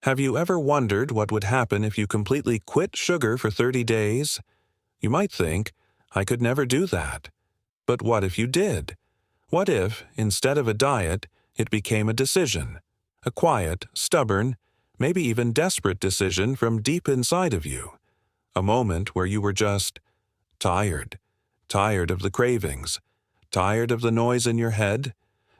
Have you ever wondered what would happen if you completely quit sugar for 30 days? You might think, I could never do that. But what if you did? What if, instead of a diet, it became a decision? A quiet, stubborn, maybe even desperate decision from deep inside of you. A moment where you were just tired. Tired of the cravings. Tired of the noise in your head.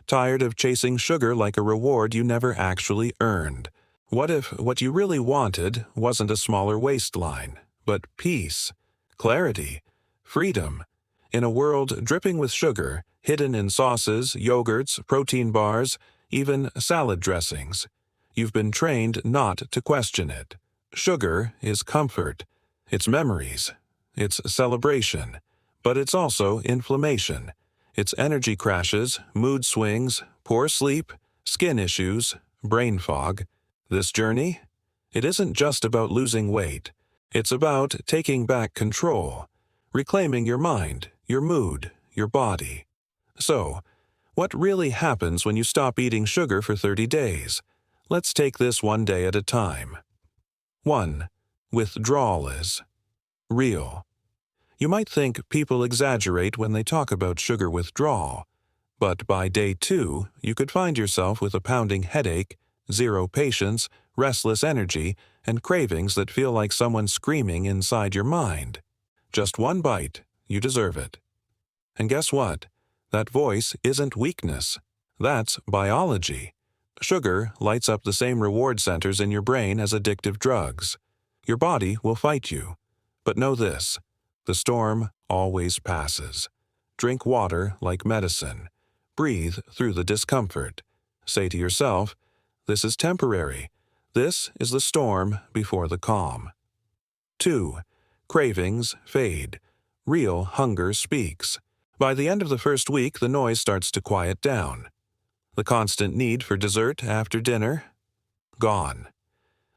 Tired of chasing sugar like a reward you never actually earned. What if what you really wanted wasn't a smaller waistline, but peace, clarity, freedom, in a world dripping with sugar, hidden in sauces, yogurts, protein bars, even salad dressings? You've been trained not to question it. Sugar is comfort. It's memories. It's celebration. But it's also inflammation. It's energy crashes, mood swings, poor sleep, skin issues, brain fog. This journey? It isn't just about losing weight. It's about taking back control, reclaiming your mind, your mood, your body. So, what really happens when you stop eating sugar for 30 days? Let's take this one day at a time. 1. Withdrawal is real. You might think people exaggerate when they talk about sugar withdrawal, but by day 2, you could find yourself with a pounding headache, zero patience, restless energy, and cravings that feel like someone screaming inside your mind. Just one bite, you deserve it. And guess what? That voice isn't weakness. That's biology. Sugar lights up the same reward centers in your brain as addictive drugs. Your body will fight you. But know this, the storm always passes. Drink water like medicine. Breathe through the discomfort. Say to yourself, this is temporary. This is the storm before the calm. 2. Cravings fade. Real hunger speaks. By the end of the first week, the noise starts to quiet down. The constant need for dessert after dinner? Gone.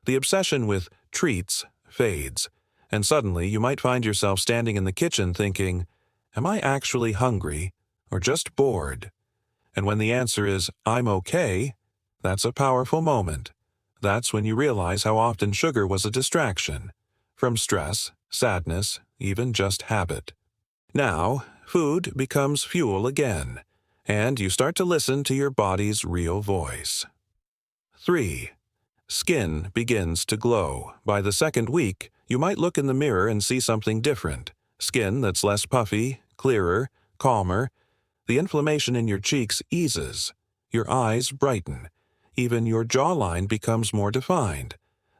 The obsession with treats fades, and suddenly you might find yourself standing in the kitchen thinking, am I actually hungry or just bored? And when the answer is, I'm okay, that's a powerful moment. That's when you realize how often sugar was a distraction, from stress, sadness, even just habit. Now, food becomes fuel again, and you start to listen to your body's real voice. 3. Skin begins to glow. By the second week, you might look in the mirror and see something different. Skin that's less puffy, clearer, calmer. The inflammation in your cheeks eases. Your eyes brighten. Even your jawline becomes more defined.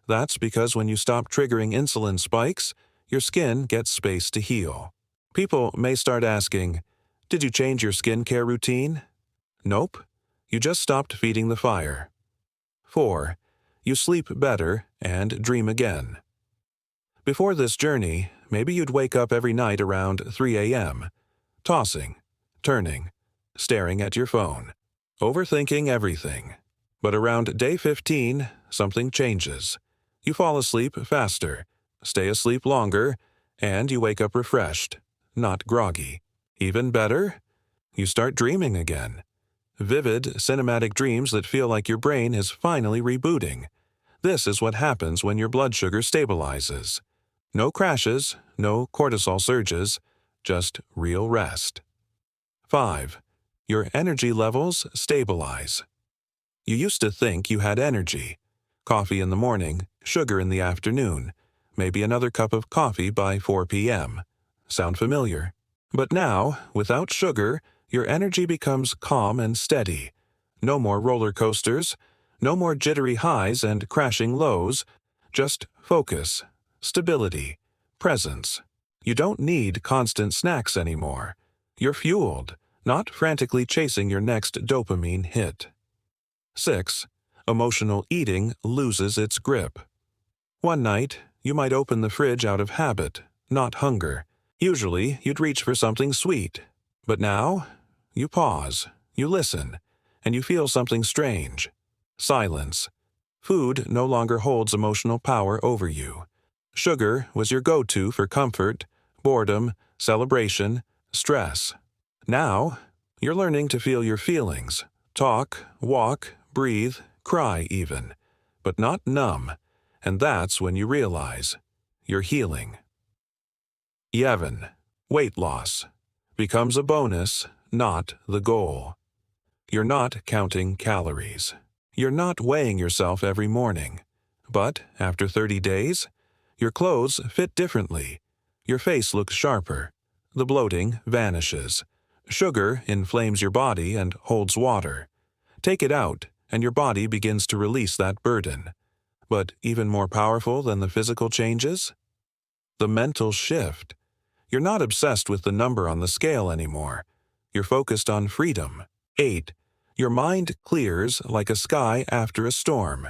That's because when you stop triggering insulin spikes, your skin gets space to heal. People may start asking, did you change your skincare routine? Nope. You just stopped feeding the fire. 4. You sleep better and dream again. Before this journey, maybe you'd wake up every night around 3 a.m., tossing, turning, staring at your phone, overthinking everything. But around day 15, something changes. You fall asleep faster, stay asleep longer, and you wake up refreshed, not groggy. Even better, you start dreaming again. Vivid, cinematic dreams that feel like your brain is finally rebooting. This is what happens when your blood sugar stabilizes. No crashes, no cortisol surges, just real rest. 5. Your energy levels stabilize. You used to think you had energy. Coffee in the morning, sugar in the afternoon, maybe another cup of coffee by 4 p.m. Sound familiar? But now, without sugar, your energy becomes calm and steady. No more roller coasters, no more jittery highs and crashing lows, just focus, stability, presence. You don't need constant snacks anymore. You're fueled, not frantically chasing your next dopamine hit. 6. Emotional eating loses its grip. One night, you might open the fridge out of habit, not hunger. Usually, you'd reach for something sweet. But now, you pause, you listen, and you feel something strange. Silence. Food no longer holds emotional power over you. Sugar was your go-to for comfort, boredom, celebration, stress. Now, you're learning to feel your feelings, talk, walk, breathe, cry even. but not numb, and that's when you realize you're healing. 11. Weight loss becomes a bonus, not the goal. You're not counting calories. You're not weighing yourself every morning. But after 30 days, your clothes fit differently. Your face looks sharper. The bloating vanishes. Sugar inflames your body and holds water. Take it out, and your body begins to release that burden. But even more powerful than the physical changes? The mental shift. You're not obsessed with the number on the scale anymore. You're focused on freedom. 8. Your mind clears like a sky after a storm.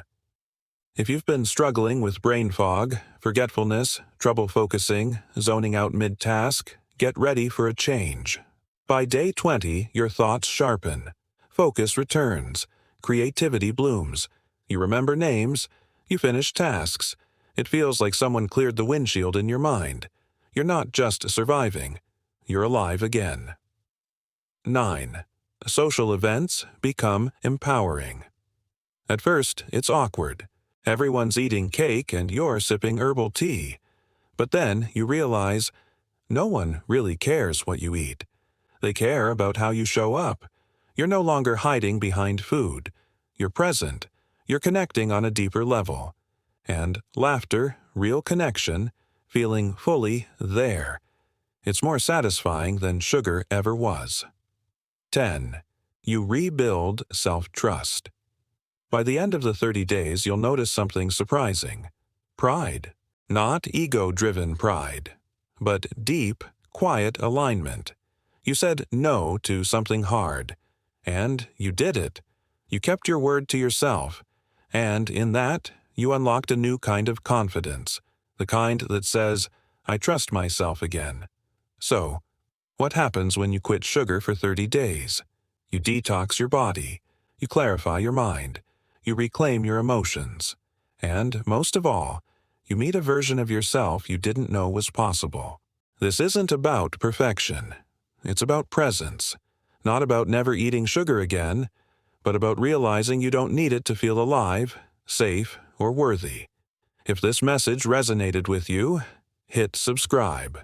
If you've been struggling with brain fog, forgetfulness, trouble focusing, zoning out mid-task, get ready for a change. By day 20, your thoughts sharpen. Focus returns. Creativity blooms. You remember names. You finish tasks. It feels like someone cleared the windshield in your mind. You're not just surviving. You're alive again. 9. Social events become empowering. At first, it's awkward. Everyone's eating cake and you're sipping herbal tea. But then you realize no one really cares what you eat. They care about how you show up. You're no longer hiding behind food. You're present. You're connecting on a deeper level. And laughter, real connection, feeling fully there. It's more satisfying than sugar ever was. 10. You rebuild self-trust. By the end of the 30 days, you'll notice something surprising. Pride. Not ego-driven pride, but deep, quiet alignment. You said no to something hard, and you did it. You kept your word to yourself, and in that, you unlocked a new kind of confidence, the kind that says, I trust myself again. So, what happens when you quit sugar for 30 days? You detox your body. You clarify your mind. You reclaim your emotions. And, most of all, you meet a version of yourself you didn't know was possible. This isn't about perfection. It's about presence. Not about never eating sugar again, but about realizing you don't need it to feel alive, safe, or worthy. If this message resonated with you, hit subscribe.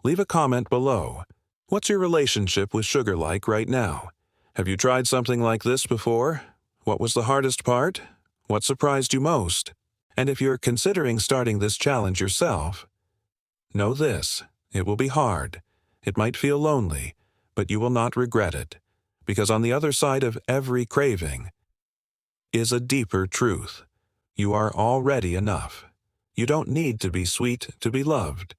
Leave a comment below. What's your relationship with sugar like right now? Have you tried something like this before? What was the hardest part? What surprised you most? And if you're considering starting this challenge yourself, know this: it will be hard. It might feel lonely, but you will not regret it, because on the other side of every craving is a deeper truth. You are already enough. You don't need to be sweet to be loved.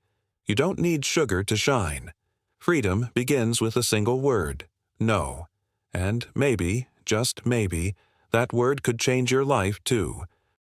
You don't need sugar to shine. Freedom begins with a single word: no. And maybe, just maybe, that word could change your life too.